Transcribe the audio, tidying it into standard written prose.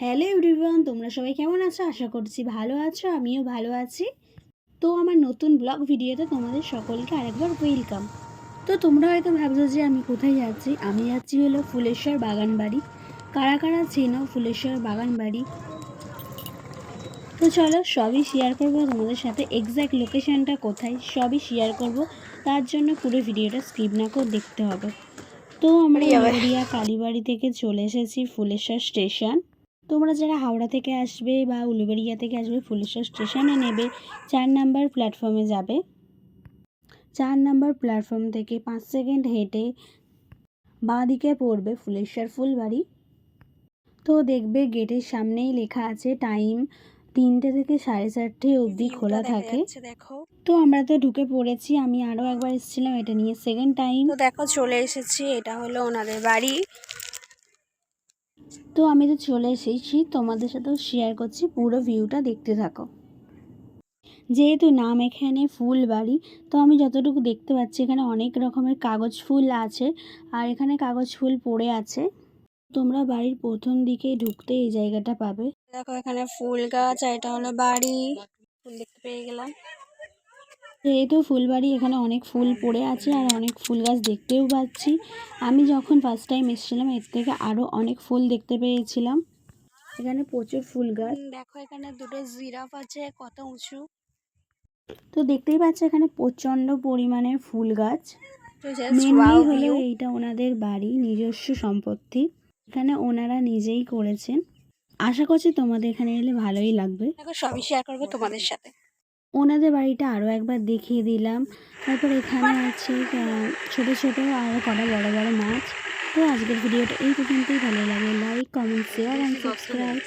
Hello everyone, তোমরা সবাই কেমন আছো? আশা করছি ভালো আছো, আমিও ভালো আছি। তো আমার নতুন ব্লগ ভিডিওতে তোমাদের সকলকে আরেকবার ওয়েলকাম। তো তোমরা হয়তো ভাবছো যে আমি কোথায় যাচ্ছি। আমি যাচ্ছি হলো ফুলেশ্বর বাগান বাড়ি। কারা কারা চেনো ফুলেশ্বর বাগান বাড়ি? তো চলো সবই শেয়ার করবো তোমাদের সাথে। এক্স্যাক্ট লোকেশনটা কোথায় সবই শেয়ার করব, তার জন্য পুরো ভিডিওটা স্কিপ না করে দেখতে হবে। তো আমরা উলুবেড়িয়া কালীবাড়ি থেকে চলে এসেছি ফুলেশ্বর স্টেশন। তোমরা যারা হাওড়া থেকে আসবে বা উলুবেড়িয়া থেকে আসবে, ফুলেশ্বর স্টেশনে নেবে, 4 নাম্বার প্ল্যাটফর্মে যাবে। 4 নাম্বার প্ল্যাটফর্ম থেকে 5 সেকেন্ড হেঁটে বাঁ দিকে পড়বে ফুলেশ্বর ফুলবাড়ি। তো দেখবে গেটের সামনেই লেখা আছে টাইম 3টে থেকে 4:30 অবধি খোলা থাকে। তো আমরা তো ঢুকে পড়েছি। আমি আরও একবার এসেছিলাম, এটা নিয়ে সেকেন্ড টাইম। তো দেখো চলে এসেছি, এটা হলো ওনাদের বাড়ি। তো আমি তো চলে এসেছি, তোমাদের সাথেও শেয়ার করছি, পুরো ভিউটা দেখতে থাকো। যেহেতু নাম এখানে ফুলবাড়ি, তো আমি যতটুকু দেখতে পাচ্ছি এখানে অনেক রকমের কাগজ ফুল আছে, আর এখানে কাগজ ফুল পড়ে আছে। তোমরা বাড়ির প্রথম দিকে ঢুকতে এই জায়গাটা পাবে। দেখো এখানে ফুল গাছ, আর এটা হলো বাড়ি। ফুল দেখতে পেয়ে গেলাম। যেহেতু ফুলবাড়ি, এখানে অনেক ফুল পড়ে আছে আর অনেক ফুল গাছ দেখতেও পাচ্ছি। আমি যখন ফার্স্ট টাইম এসেছিলাম এর থেকে আরও অনেক ফুল দেখতে পেয়েছিলাম। এখানে প্রচুর ফুল গাছ। দেখো এখানে দুটো জিরাফ আছে, কত উঁচু। তো দেখতেই পাচ্ছ এখানে প্রচণ্ড পরিমাণের ফুল গাছ। তো জাস্ট মেনলি ওয়াও হলো ভিউ। এইটা ওনাদের বাড়ি, নিজস্ব সম্পত্তি। এখানে ওনারা নিজেই করেছেন। আশা করছি তোমাদের এখানে এলে ভালোই লাগবে। দেখো সবই শেয়ার করবো তোমাদের সাথে। ওনাদের বাড়িটা আরও একবার দেখিয়ে দিলাম। তারপর এখানে আছে ছোট ছোট আর কটা বড় বড় মাছ। তো আজকের ভিডিওটা এই পর্যন্তই। ভালো লাগে like, comment, share and subscribe.